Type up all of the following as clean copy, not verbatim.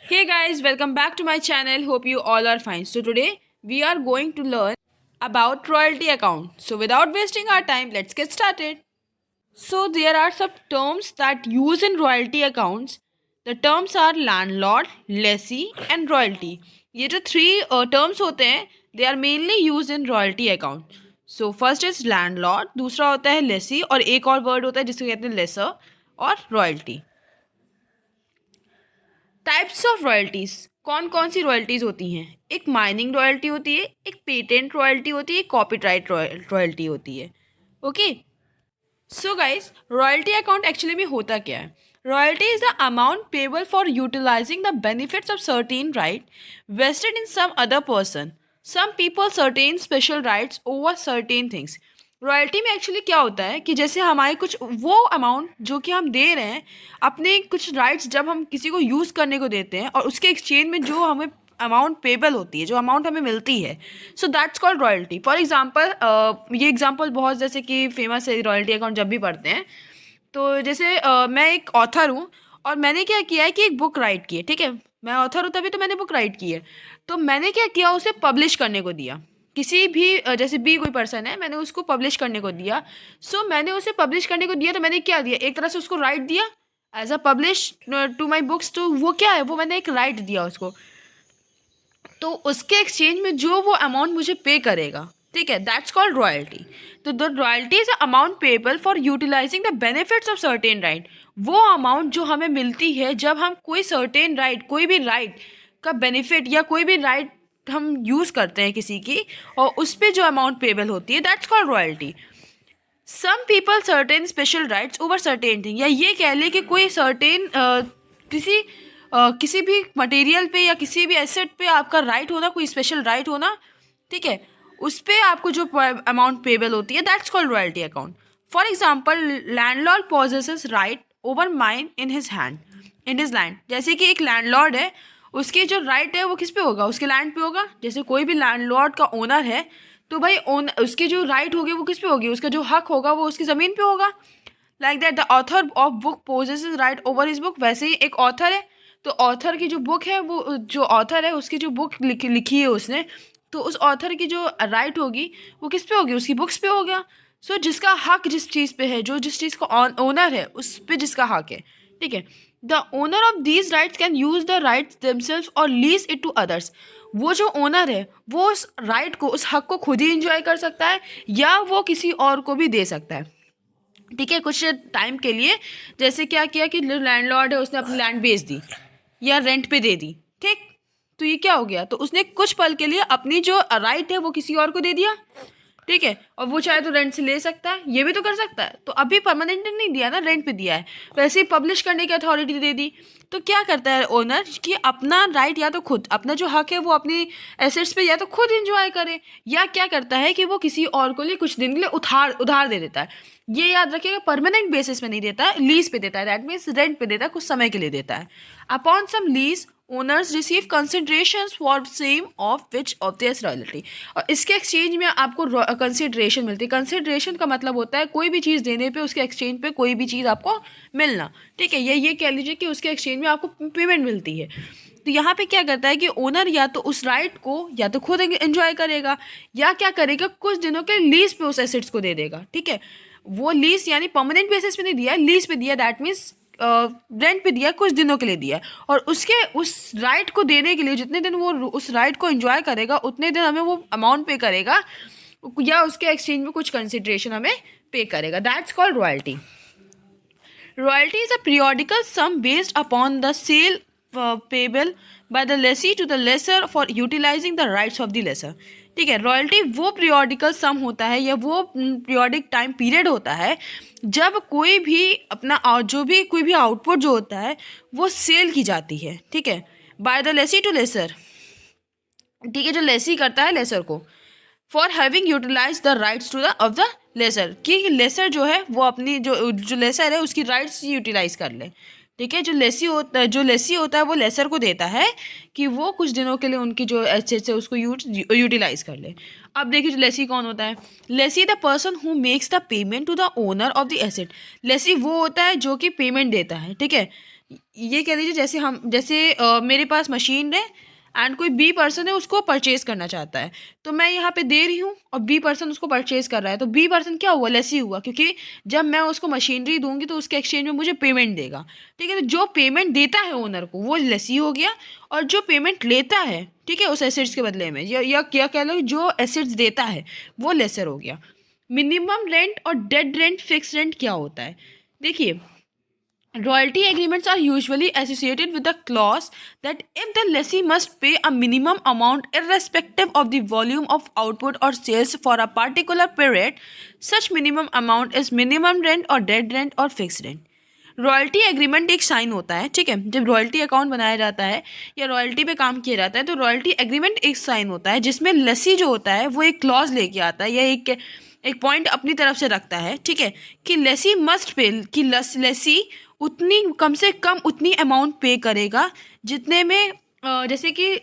Hey guys, welcome back to my channel. Hope you all are fine. So today we are going to learn about royalty account. So without wasting our time, let's get started. So there are some terms that use in royalty accounts. The terms are landlord, lessee and royalty. ये जो three terms होते हैं, they are mainly used in royalty account. So first is landlord, दूसरा होता है lessee और एक और word होता है जिसको कहते हैं lesser और royalty. टाइप्स ऑफ रॉयल्टीज कौन कौन सी रॉयल्टीज होती हैं? एक माइनिंग रॉयल्टी होती है, एक पेटेंट रॉयल्टी होती है, एक कॉपीराइट रॉयल्टी होती है. Okay, so guys, royalty account actually में होता क्या है? Royalty is the amount payable for utilising the benefits of certain right vested in some other person. Some people certain special rights over certain things. Royalty में actually क्या होता है कि जैसे हमारे कुछ वो अमाउंट जो कि हम दे रहे हैं, अपने कुछ राइट्स जब हम किसी को यूज़ करने को देते हैं और उसके एक्सचेंज में जो हमें अमाउंट पेबल होती है, जो अमाउंट हमें मिलती है, so that's called royalty. For example, ये एग्जांपल बहुत जैसे कि फेमस है रॉयल्टी अकाउंट जब भी पढ़ते हैं. तो जैसे मैं एक ऑथर हूँ और मैंने क्या किया है कि एक बुक राइट की है. ठीक है, मैं ऑथर हूँ तभी तो मैंने बुक राइट की है. तो मैंने क्या किया, उसे पब्लिश करने को दिया. किसी भी जैसे बी कोई पर्सन है, मैंने उसको पब्लिश करने को दिया. सो मैंने उसे पब्लिश करने को दिया तो मैंने क्या दिया, एक तरह से उसको राइट दिया as a publish to my books. तो वो क्या है, वो मैंने एक राइट दिया उसको. तो उसके एक्सचेंज में जो वो अमाउंट मुझे पे करेगा, ठीक है, दैट्स कॉल्ड रॉयल्टी. तो the royalty is amount payable for utilising the benefits of certain right. वो अमाउंट जो हमें मिलती है जब हम कोई सर्टेन राइट, कोई भी राइट का बेनिफिट या कोई भी राइट हम यूज़ करते हैं किसी की, और उस पर जो अमाउंट पेबल होती है, that's called royalty. Some people certain special rights over certain thing. या ये कह ले कि कोई सर्टेन किसी भी मटेरियल पे या किसी भी एसेट पे आपका राइट होना, कोई स्पेशल राइट होना, ठीक है, उस पर आपको जो अमाउंट पेबल होती है, that's called royalty account. For example, landlord possesses right over mine in his hand in his land. जैसे कि एक लैंडलॉर्ड है, उसकी जो राइट है वो किस पे होगा, उसके लैंड पे होगा. जैसे कोई भी लैंडलॉर्ड का ओनर है, तो भाई उसकी जो राइट होगी वो किस पे होगी, उसका जो हक होगा वो उसकी ज़मीन पे होगा. Like that the author of book possesses right over his book. वैसे ही एक ऑथर है, तो ऑथर की जो बुक है, वो जो ऑथर है उसकी जो बुक लिखी है उसने, तो उस ऑथर की जो राइट होगी वो किस पे होगी, उसकी बुक्स पे होगा. सो जिसका हक जिस चीज़ पे है, जो जिस चीज़ का ओनर है, उस पे जिसका हक है, ठीक है, the owner of these rights can use the rights themselves और लीज इट टू अदर्स. वो जो ओनर है वो उस राइट को, उस हक को खुद ही इंजॉय कर सकता है या वो किसी और को भी दे सकता है. ठीक है, कुछ टाइम के लिए. जैसे क्या किया कि लैंडलॉर्ड है, उसने अपनी लैंड बेच दी या रेंट पे दे दी, ठीक, तो ये क्या हो गया, तो उसने कुछ पल के लिए अपनी जो राइट है वो किसी और को दे दिया. ठीक है, और वो चाहे तो रेंट से ले सकता है, ये भी तो कर सकता है. तो अभी परमानेंट नहीं दिया ना, रेंट पे दिया है. वैसे ही पब्लिश करने की अथॉरिटी दे दी. तो क्या करता है ओनर कि अपना राइट या तो खुद, अपना जो हक है वो अपनी एसेट्स पे या तो खुद इंजॉय करे, या क्या करता है कि वो किसी और को लिए कुछ दिन के लिए उधार दे देता है. ये याद रखिएगा, परमानेंट बेसिस पे नहीं देता है, लीज पे देता है. दैट मीन्स रेंट पे देता है, कुछ समय के लिए देता है. Upon some lease owners receive consideration for same of which of this royalty. और इसके एक्सचेंज में आपको कंसिडरेशन मिलती है. कंसिडरेशन का मतलब होता है कोई भी चीज़ देने पे उसके एक्सचेंज पे कोई भी चीज़ आपको मिलना. ठीक है, ये कह लीजिए कि उसके एक्सचेंज में आपको पेमेंट मिलती है. तो यहाँ पे क्या करता है कि ओनर या तो उस राइट को या तो खुद एंजॉय करेगा, या क्या करेगा, कुछ दिनों के लीज पे उस एसेट्स को दे देगा. ठीक है, वो लीज यानी परमानेंट बेसिस पे नहीं दिया, लीज पे दिया, दैट मीन्स रेंट पे दिया, कुछ दिनों के लिए दिया. और उसके उस राइट को देने के लिए जितने दिन वो उस राइट को एंजॉय करेगा, उतने दिन हमें वो अमाउंट पे करेगा या उसके एक्सचेंज में कुछ कंसिडरेशन हमें पे करेगा. That's called royalty. Royalty is a periodical sum based upon the sale payable by the lessee to the lessor for utilising the rights of the lessor. ठीक है, रॉयल्टी वो पीरियोडिकल सम होता है या वो पीरियोडिक टाइम पीरियड होता है जब कोई भी अपना जो भी कोई भी आउटपुट जो होता है वो सेल की जाती है. ठीक है, by the lessee to lessor. ठीक है, जो लेसी करता है लेसर को, for having utilise the rights to the of the lessor, कि लेसर जो है वो अपनी जो लेसर है उसकी राइट्स यूटिलाइज कर ले. ठीक है, जो लेसी होता है वो लेसर को देता है कि वो कुछ दिनों के लिए उनकी जो एसेट्स है उसको यूटिलाइज कर ले. अब देखिए, जो लेसी कौन होता है, lessee the person who makes the payment to the owner of the asset. Lessee वो होता है जो कि पेमेंट देता है. ठीक है, ये कह लीजिए जैसे मेरे पास मशीन है एंड कोई बी पर्सन है उसको परचेज करना चाहता है, तो मैं यहाँ पे दे रही हूँ और बी पर्सन उसको परचेज कर रहा है, तो बी पर्सन क्या हुआ, लेसी हुआ, क्योंकि जब मैं उसको मशीनरी दूंगी तो उसके एक्सचेंज में मुझे पेमेंट देगा। ठीक है, तो जो पेमेंट देता है ओनर को वो लेसी हो गया, और जो पेमेंट लेता है, ठीक है, उस एसेट्स के बदले में, या क्या कह लो, जो एसेट्स देता है वो लेसर हो गया। मिनिमम रेंट और डेड रेंट, फिक्स रेंट क्या होता है? देखिए, royalty agreements are usually associated with a clause that if the lessee must pay a minimum amount irrespective of the volume of output or sales for a particular period, such minimum amount is minimum rent or dead rent or fixed rent. Royalty agreement एक sign होता है, ठीक है, जब royalty account बनाया जाता है या रॉयल्टी पे काम किया जाता है तो रॉयल्टी एग्रीमेंट एक साइन होता है जिसमें लस्सी जो होता है वो एक क्लॉज लेके आता है या एक पॉइंट अपनी तरफ से रखता है, ठीक है, कि लेसी मस्ट पे, कि लेसी उतनी कम से कम उतनी अमाउंट पे करेगा जितने में जैसे कि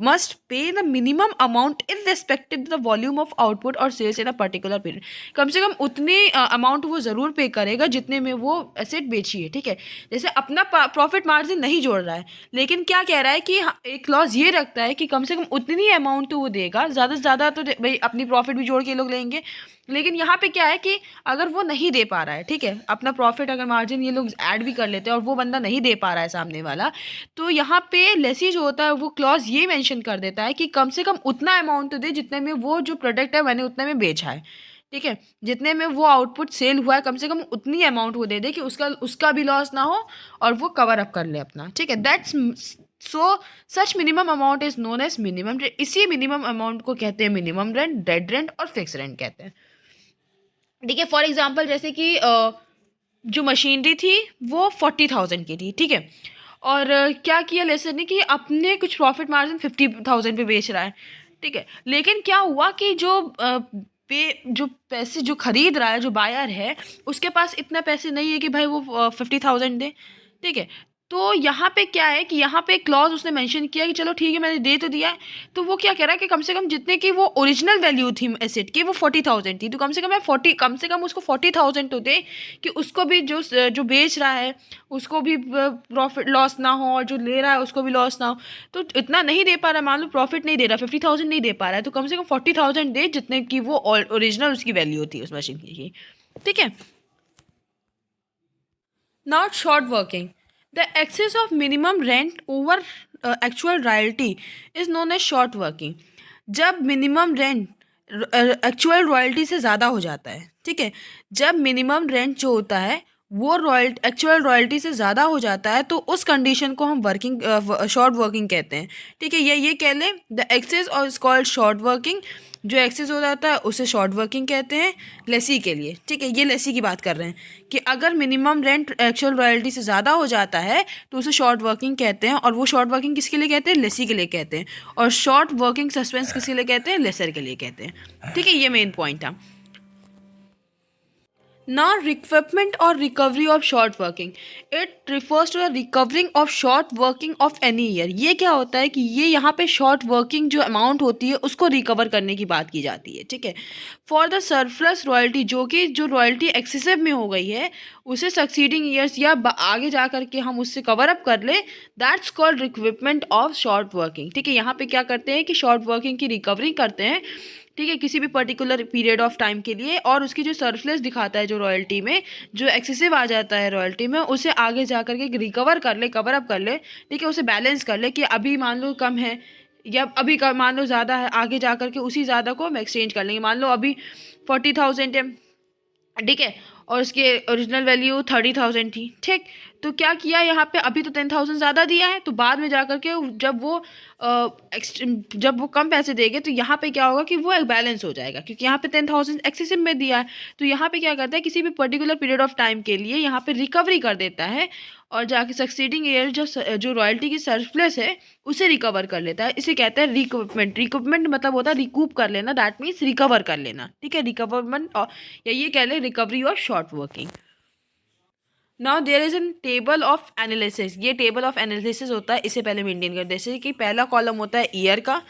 must pay the minimum amount irrespective the volume of output और sales in a particular period. कम से कम उतनी अमाउंट वो ज़रूर पे करेगा जितने में वो एसेट बेची है, ठीक है। जैसे अपना प्रॉफिट मार्जिन नहीं जोड़ रहा है, लेकिन क्या कह रहा है कि एक क्लॉज ये रखता है कि कम से कम उतनी अमाउंट तो वो देगा, ज़्यादा से ज़्यादा तो भाई अपनी प्रॉफिट भी जोड़ के लोग लेंगे, लेकिन यहाँ पे क्या है कि अगर वो नहीं दे पा रहा है, ठीक है, अपना प्रॉफिट अगर मार्जिन ये लोग ऐड भी कर लेते हैं और वो बंदा नहीं दे पा रहा है सामने वाला, तो यहाँ पे लेसी जो होता है वो क्लॉज ये मेंशन कर देता है कि कम से कम उतना अमाउंट तो दे जितने में वो जो प्रोडक्ट है मैंने उतने में बेचा है, ठीक है, जितने में वो आउटपुट सेल हुआ है कम से कम उतनी अमाउंट वो दे दे कि उसका भी लॉस ना हो और वो कवर अप कर ले अपना, ठीक है। That's so such minimum amount is known as minimum rent. इसी मिनिमम अमाउंट को कहते हैं मिनिमम रेंट, डेड रेंट और फिक्स रेंट कहते हैं, ठीक है। फॉर एग्जाम्पल जैसे कि जो मशीनरी थी वो 40,000 की थी, ठीक है, और क्या किया लेसर ने कि अपने कुछ प्रॉफिट मार्जिन 50,000 पे बेच रहा है, ठीक है, लेकिन क्या हुआ कि जो पैसे जो खरीद रहा है, जो बायर है, उसके पास इतना पैसे नहीं है कि भाई वो 50,000 दे, ठीक है। तो यहाँ पे क्या है कि यहाँ पे क्लॉज उसने मेंशन किया कि चलो ठीक है मैंने दे तो दिया है, तो वो क्या कह रहा है कि कम से कम जितने की वो ओरिजिनल वैल्यू थी एसेट की वो 40,000 थी, तो कम से कम कम से कम उसको 40,000 तो दे कि उसको भी जो बेच रहा है उसको भी प्रॉफिट लॉस ना हो और जो ले रहा है उसको भी लॉस ना हो। तो इतना नहीं दे पा रहा है, मान लो प्रॉफिट नहीं दे रहा, 50,000 नहीं दे पा रहा है, तो कम से कम 40,000 दे जितने की वो ओरिजिनल उसकी वैल्यू थी उस मशीन की, ठीक है। Now short working. The excess of minimum rent over actual royalty is known as short working. जब मिनिमम रेंट एक्चुअल रॉयल्टी से ज़्यादा हो जाता है, ठीक है, जब मिनिमम रेंट जो होता है वो एक्चुअल रॉयल्टी से ज़्यादा हो जाता है तो उस कंडीशन को हम वर्किंग शॉर्ट वर्किंग कहते हैं, ठीक है। ये कह लें द एक्सेस और इज कॉल्ड शॉर्ट वर्किंग। जो एक्सेस हो जाता है उसे शॉर्ट वर्किंग कहते हैं लेसी के लिए, ठीक है। ये लेसी की बात कर रहे हैं कि अगर मिनिमम रेंट एक्चुअल रॉयल्टी से ज़्यादा हो जाता है तो उसे शॉर्ट वर्किंग कहते हैं, और वो शॉर्ट वर्किंग किसके लिए कहते हैं, लेसी के लिए कहते हैं, और शॉर्ट वर्किंग सस्पेंस किसके लिए कहते हैं, लेसर के लिए कहते हैं, ठीक है। ये मेन पॉइंट था। Now, requipment or recovery of short working. It refers to the recovering of short working of any year. ये क्या होता है कि ये यहाँ पे short working जो अमाउंट होती है उसको रिकवर करने की बात की जाती है, ठीक है। फॉर द सरप्लस रॉयल्टी, जो रॉयल्टी एक्सेसिव में हो गई है उसे सक्सीडिंग ईयर्स या आगे जा करके हम उससे कवर अप कर ले, that's called recoupment of short working, ठीक है। यहाँ पे क्या करते हैं कि शॉर्ट वर्किंग की रिकवरी करते हैं, ठीक है, किसी भी पर्टिकुलर पीरियड ऑफ टाइम के लिए, और उसकी जो सरप्लस दिखाता है जो रॉयल्टी में जो एक्सेसिव आ जाता है रॉयल्टी में उसे आगे जा करके रिकवर कर ले, कवर अप कर ले, ठीक है, उसे बैलेंस कर ले कि अभी मान लो कम है या अभी मान लो ज़्यादा है, आगे जा करके उसी ज़्यादा को हम एक्सचेंज कर लेंगे। मान लो अभी 40,000 है, ठीक है, और उसकी ओरिजिनल वैल्यू 30,000 थी, ठीक, तो क्या किया यहाँ पे अभी तो 10,000 ज़्यादा दिया है, तो बाद में जा करके जब वो कम पैसे देंगे तो यहाँ पे क्या होगा कि वो एक बैलेंस हो जाएगा, क्योंकि यहाँ पे 10,000 एक्सेसिव में दिया है, तो यहाँ पे क्या करता है किसी भी पर्टिकुलर पीरियड ऑफ टाइम के लिए यहाँ पे रिकवरी कर देता है और जाके सक्सीडिंग ईयर जो रॉयल्टी की सरप्लस है उसे रिकवर कर लेता है। इसे कहते हैं रिकूपमेंट। रिकूपमेंट मतलब होता है रिकूप कर लेना, दैट मीन्स रिकवर कर लेना, ठीक है, रिकवरमेंट, और या ये कह लें recovery of short working. Now there is an table of analysis. ये टेबल ऑफ एनालिसिस होता है, इसे पहले मेंटेन कर, जैसे कि पहला कॉलम होता है ईयर का,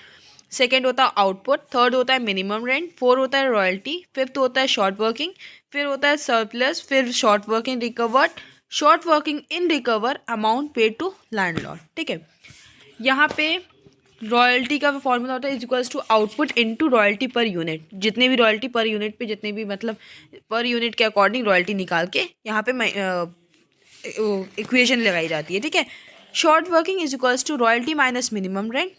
सेकेंड होता है आउटपुट, थर्ड होता है मिनिमम रेंट, फोर्थ होता है रॉयल्टी, फिफ्थ होता है शॉर्ट वर्किंग, फिर होता है सरप्लस, फिर short working recovered, short working in recover amount paid to landlord. ठीक है, यहाँ पे रॉयल्टी का फॉर्मूला होता है is equals to output into royalty per unit. जितने भी रॉयल्टी पर यूनिट पे जितने भी मतलब पर यूनिट के अकॉर्डिंग रॉयल्टी निकाल के यहाँ पे इक्वेशन लगाई जाती है। ठीक है, short working is equals to royalty minus minimum rent.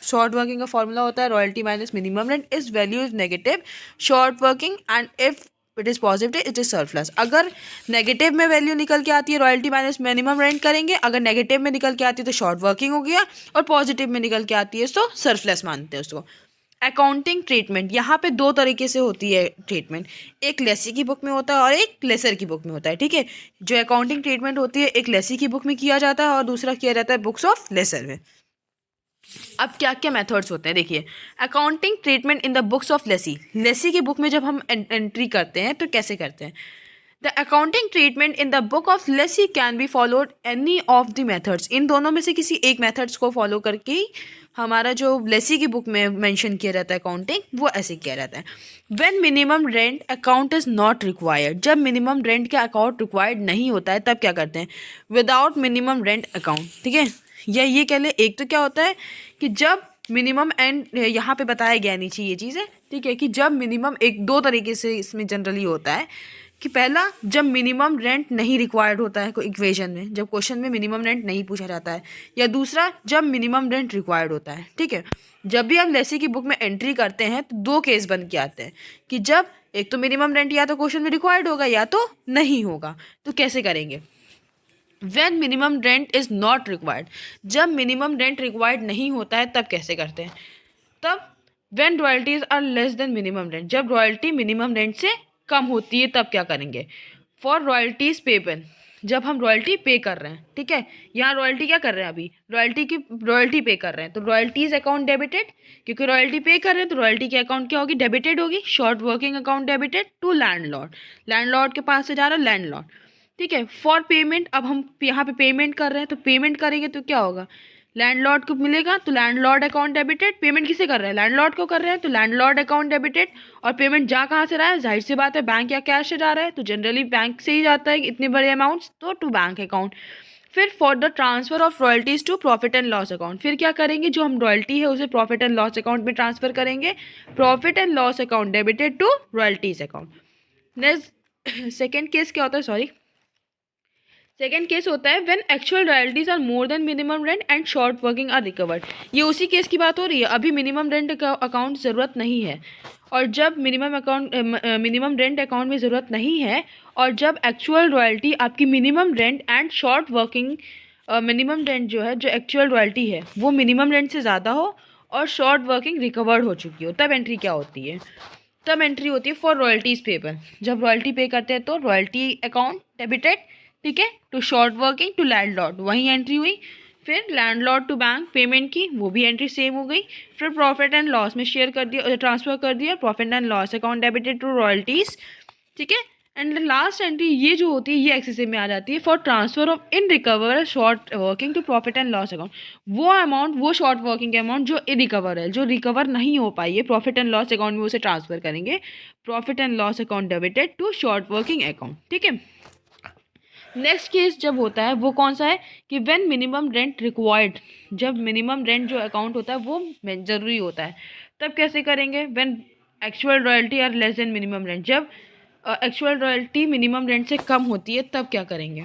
Short working का फॉर्मूला होता है royalty minus minimum rent. Is value is negative short working and if it is positive it is surplus. अगर negative में value निकल के आती है royalty minus minimum rent करेंगे, अगर नेगेटिव में निकल के आती है तो शॉर्ट वर्किंग हो गया, और पॉजिटिव में निकल के आती है तो सरप्लस मानते हैं उसको। अकाउंटिंग ट्रीटमेंट, यहाँ पे दो तरीके से होती है ट्रीटमेंट, एक लेसी की बुक में होता है और एक लेसर की बुक में होता है। ठीक है, जो अकाउंटिंग ट्रीटमेंट होती है एक लेसी की बुक में किया जाता है और दूसरा किया जाता है बुक्स ऑफ लेसर में। अब क्या क्या मेथड्स होते हैं देखिए। Accounting treatment in the books of lessee, lessee की बुक में जब हम एंट्री करते हैं तो कैसे करते हैं। The accounting treatment in the book of lessee can be followed any of the methods. इन दोनों में से किसी एक मेथड्स को फॉलो करके ही हमारा जो लेसी की बुक में मेंशन किया जाता है अकाउंटिंग वो ऐसे किया जाता है। When minimum rent account is not required, जब मिनिमम रेंट का अकाउंट रिक्वायर्ड नहीं होता है तब क्या करते हैं, विदाउट मिनिमम रेंट अकाउंट। ठीक है, या ये कह ले, एक तो क्या होता है कि जब मिनिमम एंड यहाँ पे बताया गया नीचे ये चीज़ है। ठीक है, कि जब मिनिमम, एक दो तरीके से इसमें जनरली होता है कि पहला जब मिनिमम रेंट नहीं रिक्वायर्ड होता है कोई इक्वेशन में, जब क्वेश्चन में मिनिमम रेंट नहीं पूछा जाता है, या दूसरा जब मिनिमम रेंट रिक्वायर्ड होता है। ठीक है, जब भी हम लेसी की बुक में एंट्री करते हैं तो दो केस बन के आते हैं कि जब एक तो मिनिमम रेंट या तो क्वेश्चन में रिक्वायर्ड होगा या तो नहीं होगा। तो कैसे करेंगे, when minimum rent is not required, जब मिनिमम रेंट रिक्वायर्ड नहीं होता है तब कैसे करते हैं, तब when royalties are less than minimum rent, जब रॉयल्टी मिनिमम रेंट से कम होती है तब क्या करेंगे, फॉर रॉयल्टीज पेबल, जब हम रॉयल्टी पे कर रहे हैं। ठीक है, यहाँ रॉयल्टी क्या कर रहे हैं, अभी रॉयल्टी पे कर रहे हैं तो रॉयल्टीज अकाउंट डेबिटेड, क्योंकि रॉयल्टी पे कर रहे हैं तो रॉयल्टी की अकाउंट क्या होगी, डेबिटेड होगी। Short working account debited to landlord, landlord के पास से जा रहा है लैंडलॉर्ड। ठीक है, फॉर पेमेंट, अब हम यहाँ पे पेमेंट कर रहे हैं तो पेमेंट करेंगे तो क्या होगा, लैंडलॉर्ड को मिलेगा तो लैंडलॉर्ड अकाउंट डेबिटेड। पेमेंट किसे कर रहे हैं, लैंडलॉर्ड को कर रहे हैं तो लैंडलॉर्ड अकाउंट डेबिटेड। और पेमेंट जा कहाँ से रहा है, जाहिर सी बात है बैंक या कैश से जा रहा है, तो जनरली बैंक से ही जाता है इतने बड़े अमाउंट्स, तो टू बैंक अकाउंट। फिर for the transfer of royalties to profit and loss account, फिर क्या करेंगे, जो हम रॉयल्टी है उसे प्रॉफिट एंड लॉस अकाउंट में ट्रांसफर करेंगे, profit and loss account debited to royalties account. Next second case क्या होता है, सॉरी, सेकेंड केस होता है when actual royalties are more than minimum rent and short working are recovered. ये उसी case की बात हो रही है, अभी मिनिमम रेंट अकाउंट ज़रूरत नहीं है, और जब मिनिमम रेंट अकाउंट में ज़रूरत नहीं है, और जब एक्चुअल रॉयल्टी आपकी minimum rent and short working, minimum rent जो है, जो एक्चुअल रॉयल्टी है वो मिनिमम रेंट से ज़्यादा हो और शॉर्ट वर्किंग रिकवर्ड हो चुकी हो, तब एंट्री क्या होती है, तब एंट्री होती है फॉर रॉयल्टीज पेबल। जब रॉयल्टी पे करते हैं तो रॉयल्टी अकाउंट डेबिटेड, ठीक है, to short working to landlord, वहीं एंट्री हुई। फिर लैंडलॉर्ड टू बैंक पेमेंट की, वो भी एंट्री सेम हो गई। फिर प्रॉफिट एंड लॉस में शेयर कर दिया, ट्रांसफर कर दिया, profit and loss account debited to royalties. ठीक है, एंड लास्ट एंट्री ये जो होती है ये एक्सेसिव में आ जाती है for transfer of in recover short working to profit and loss account. वो अमाउंट, वो शॉर्ट वर्किंग के अमाउंट जो इरिकवर है, जो रिकवर नहीं हो पाई है, प्रॉफिट एंड लॉस अकाउंट में उसे ट्रांसफर करेंगे, profit and loss account debited to short working account. ठीक है, नेक्स्ट केस जब होता है वो कौन सा है कि व्हेन मिनिमम रेंट रिक्वायर्ड, जब मिनिमम रेंट जो अकाउंट होता है वो ज़रूरी होता है, तब कैसे करेंगे, when actual royalty are less than minimum rent, जब एक्चुअल रॉयल्टी मिनिमम रेंट से कम होती है तब क्या करेंगे,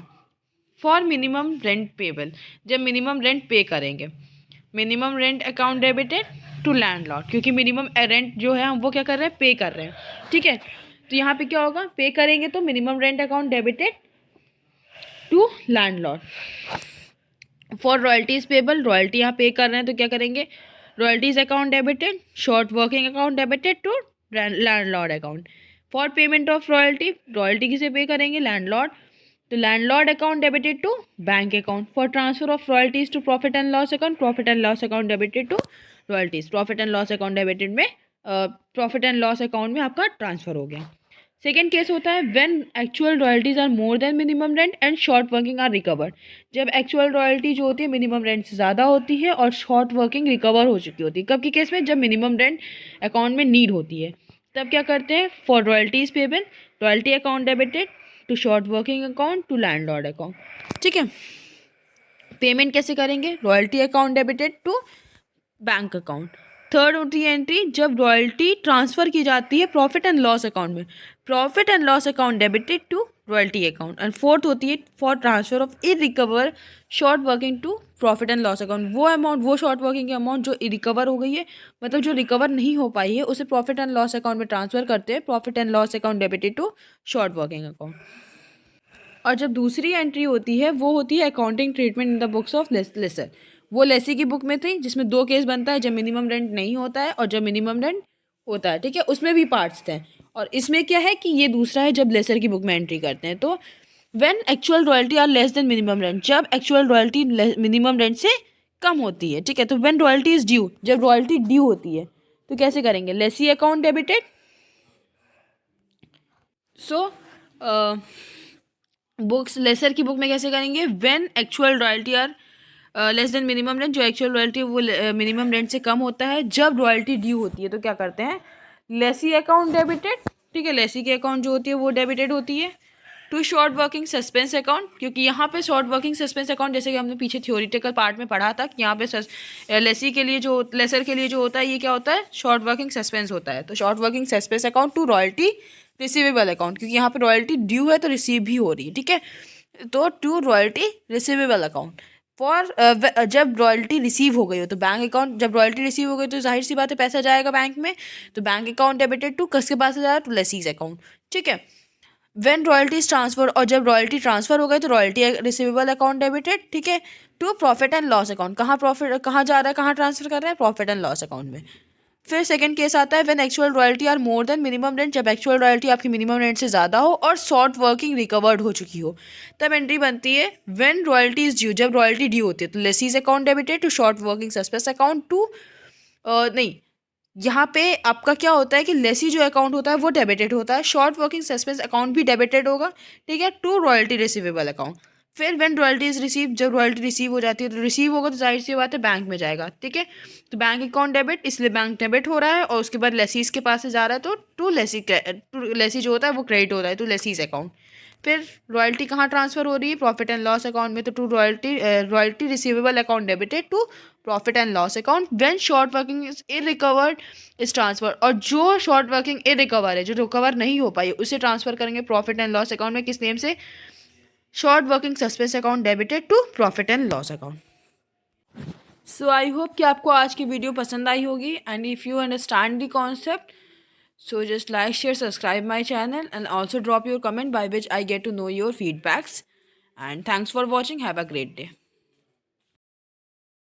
फॉर मिनिमम रेंट पेबल, जब मिनिमम रेंट पे करेंगे, minimum rent account debited to landlord, क्योंकि मिनिमम रेंट जो है हम वो क्या कर रहे हैं, पे कर रहे हैं। ठीक है, तो यहाँ पे क्या होगा, पे करेंगे तो minimum rent account debited to landlord. For royalties payable, royalty यहाँ पे कर रहे हैं तो क्या करेंगे, royalties account debited, short working account debited to landlord account. For payment of royalty, royalty किसे पे करेंगे, लैंडलॉर्ड, तो landlord account debited to bank account. For transfer of royalties to profit and loss account, profit and loss account debited to royalties, profit and loss account debited में profit and loss account में आपका transfer हो गया। Second case होता है when actual royalties are more than minimum rent and short working are recovered, जब actual royalty जो होती है मिनिमम रेंट से ज़्यादा होती है और शॉर्ट वर्किंग रिकवर हो चुकी होती है। कब के केस में, जब मिनिमम रेंट अकाउंट में नीड होती है, तब क्या करते हैं, for royalties payable, royalty account debited to short working account to landlord account, ठीक है। पेमेंट कैसे करेंगे, royalty account debited to bank account. Third होती है एंट्री जब रॉयल्टी ट्रांसफ़र की जाती है प्रॉफिट एंड लॉस अकाउंट में, profit and loss account debited to royalty account. And fourth होती है for transfer of इरिकवर short working to profit and loss account, वो अमाउंट, वो शॉर्ट वर्किंग की अमाउंट जो रिकवर हो गई है, मतलब जो रिकवर नहीं हो पाई है, उसे प्रॉफिट एंड लॉस अकाउंट में ट्रांसफर करते हैं, profit and loss account debited to short working account. और जब दूसरी एंट्री होती है वो होती है accounting treatment in the books of lessor, वो लेसी की बुक में थी जिसमें 2 केस बनता है, जब मिनिमम रेंट नहीं होता है और जब मिनिमम रेंट होता है, ठीक है, उसमें भी पार्ट्स थे। और इसमें क्या है कि ये दूसरा है जब लेसर की बुक में एंट्री करते हैं। तो when actual royalty are less than minimum rent, जब एक्चुअल रॉयल्टी मिनिमम रेंट से कम होती है, ठीक है। तो व्हेन रॉयल्टी इज ड्यू, जब रॉयल्टी ड्यू होती है तो कैसे करेंगे, lessee account debited. So books lessor की बुक में कैसे करेंगे, when actual royalty are less than minimum rent, जो एक्चुअल रॉयल्टी वो मिनिमम रेंट से कम होता है, जब रॉयल्टी ड्यू होती है तो क्या करते हैं, लेसी अकाउंट डेबिटेड, ठीक है, लेसी की अकाउंट जो होती है वो डेबिटेड होती है to short working suspense account, क्योंकि यहाँ पे शॉर्ट वर्किंग सस्पेंस अकाउंट जैसे कि हमने पीछे थ्योरेटिकल पार्ट में पढ़ा था कि यहाँ पे लेसी के लिए जो लेसर के लिए जो होता है ये क्या होता है, शॉर्ट वर्किंग सस्पेंस होता है। तो short working suspense account to royalty receivable account, क्योंकि यहाँ पे रॉयल्टी ड्यू है तो रिसीव भी हो रही है, ठीक है। तो to royalty receivable account for जब रॉयल्टी रिसीव हो गई हो तो बैंक अकाउंट, जब रॉयल्टी रिसीव हो गई तो जाहिर सी बात है पैसा जाएगा बैंक में, तो बैंक अकाउंट डेबिटेड टू किसके पास से जाएगा, टू लेसीज अकाउंट, ठीक है। व्हेन रॉयल्टी इज ट्रांसफर, और जब रॉयल्टी ट्रांसफर हो गई तो रॉयल्टी रिसीवेबल अकाउंट डेबिटेड, ठीक है, to profit and loss account, कहाँ प्रॉफिट कहाँ जा रहा है, कहाँ ट्रांसफर कर रहे हैं, प्रॉफिट एंड लॉस अकाउंट में। फिर सेकंड केस आता है when actual royalty are more than minimum rent, जब एक्चुअल रॉयल्टी आपकी मिनिमम रेंट से ज़्यादा हो और शॉर्ट वर्किंग रिकवर्ड हो चुकी हो, तब एंट्री बनती है व्हेन रॉयल्टी इज ड्यू, जब रॉयल्टी ड्यू होती है तो lessee's account debited to short working suspense account to नहीं, यहाँ पे आपका क्या होता है कि लेसी जो अकाउंट होता है वो डेबिटेड होता है, शॉर्ट वर्किंग सस्पेंस अकाउंट भी डेबिटेड होगा, ठीक है, टू रॉयल्टी रिसीवेबल अकाउंट। फिर व्हेन रॉयल्टी इज रिसीव, जब रॉयल्टी रिसीव हो जाती है तो रिसीव होगा तो जाहिर सी बात है बैंक में जाएगा, ठीक है। तो बैंक अकाउंट डेबिट, इसलिए बैंक डेबिट हो रहा है और उसके बाद लेसीज के पास से जा रहा है तो टू लेसी जो होता है वो क्रेडिट हो रहा है टू लेसीज अकाउंट। फिर रॉयल्टी कहाँ ट्रांसफर हो रही है, प्रॉफिट एंड लॉस अकाउंट में, तो to royalty receivable account debited to profit and loss account when short working is recovered is transfer, और जो शॉर्ट वर्किंग इरिकवर है, जो रिकवर नहीं हो पाई, उसे ट्रांसफर करेंगे प्रॉफिट एंड लॉस अकाउंट में, किस नेम से, short working suspense account debited to profit and loss account. So I hope कि आपको आज की वीडियो पसंद आई होगी, and if you understand the concept, so just like, share, subscribe my channel and also drop your comment by which I get to know your feedbacks. And thanks for watching. Have a great day.